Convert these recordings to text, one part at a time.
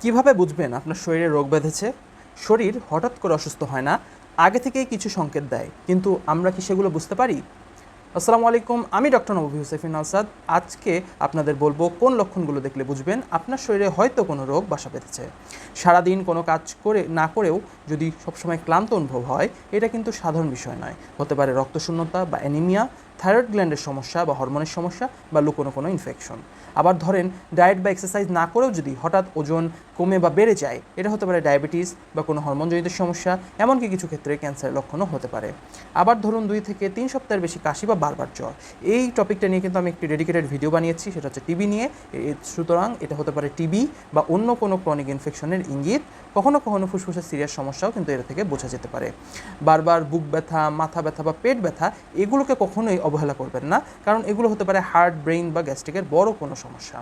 কিভাবে বুঝবেন আপনার শরীরে রোগ বেঁধেছে? শরীর হঠাৎ করে অসুস্থ হয় না, আগে থেকেই কিছু সংকেত দেয়, কিন্তু আমরা কি সেগুলো বুঝতে পারি? আসসালামু আলাইকুম, আমি ডক্টর নবী হুসাইফিন আসাদ। আজকে আপনাদের বলবো কোন লক্ষণগুলো দেখলে বুঝবেন আপনার শরীরে হয়তো কোনো রোগ বাসা বেঁধেছে। সারাদিন কোনো কাজ করে না করেও যদি সবসময় ক্লান্ত অনুভব হয়, এটা কিন্তু সাধারণ বিষয় নয়। হতে পারে রক্তশূন্যতা বা অ্যানিমিয়া, থাইরয়েড গ্ল্যান্ডের সমস্যা বা হরমোনের সমস্যা বা লুকোনো কোনো ইনফেকশন। আবার ধরেন ডায়েট বা এক্সারসাইজ না করেও যদি হঠাৎ ওজন কমে বা বেড়ে যায়, এটা হতে পারে ডায়াবেটিস বা কোনো হরমোনজনিত সমস্যা, এমনকি কিছু ক্ষেত্রে ক্যান্সারের লক্ষণও হতে পারে। আবার ধরুন 2 থেকে 3 সপ্তাহের বেশি কাশি বা বারবার জ্বর। এই টপিকটা নিয়ে কিন্তু আমি একটি ডেডিকেটেড ভিডিও বানিয়েছি, সেটা হচ্ছে টিবি নিয়ে। সুতরাং এটা হতে পারে টিবি বা অন্য কোনো ক্রনিক ইনফেকশনের ইঙ্গিত। কখনো কখনো ফুসফুসের সিরিয়াস সমস্যাও কিন্তু এর থেকে বোঝা যেতে পারে। বারবার বুক ব্যথা, মাথা ব্যথা বা পেট ব্যথা, এগুলোকে কখনোই অবহেলা করবেন না, কারণ এগুলো হতে পারে হার্ট, ব্রেইন বা গ্যাস্ট্রিকের বড় কোনো সমস্যা।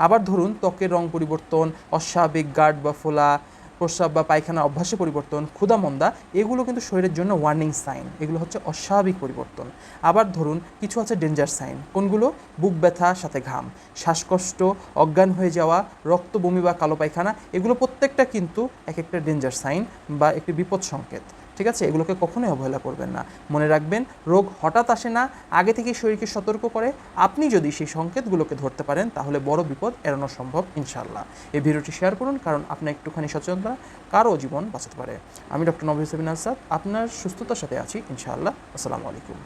আবার ধরুন ত্বকের রং পরিবর্তন, অস্বাভাবিক গাঢ় বা ফোলা, প্রস্রাব বা পায়খানার অভ্যাসে পরিবর্তন, ক্ষুধা-মন্দা, এগুলো কিন্তু শরীরের জন্য ওয়ার্নিং সাইন। এগুলো হচ্ছে অস্বাভাবিক পরিবর্তন। আবার ধরুন কিছু আছে ডেঞ্জার সাইন। কোনগুলো? বুক ব্যথা সাথে ঘাম, শ্বাসকষ্ট, অজ্ঞান হয়ে যাওয়া, রক্ত, বমি বা কালো পায়খানা, এগুলো প্রত্যেকটা কিন্তু এক একটা ডেঞ্জার সাইন বা একটি বিপদ সংকেত। ঠিক আছে, এগুলোকে কখনোই অবহেলা করবেন না। মনে রাখবেন, রোগ হঠাৎ আসে না, আগে থেকেই শরীরকে সতর্ক করে। আপনি যদি সেই সংকেতগুলোকে ধরতে পারেন, তাহলে বড় বিপদ এড়ানো সম্ভব ইনশাআল্লাহ। এই ভিডিওটি শেয়ার করুন, কারণ আপনার একটুখানি সচেতনতা কারো জীবন বাঁচাতে পারে। আমি ডক্টর নবী হুসাইন আসাদ, আপনার সুস্থতার সাথে আছি ইনশাআল্লাহ। আসসালামু আলাইকুম।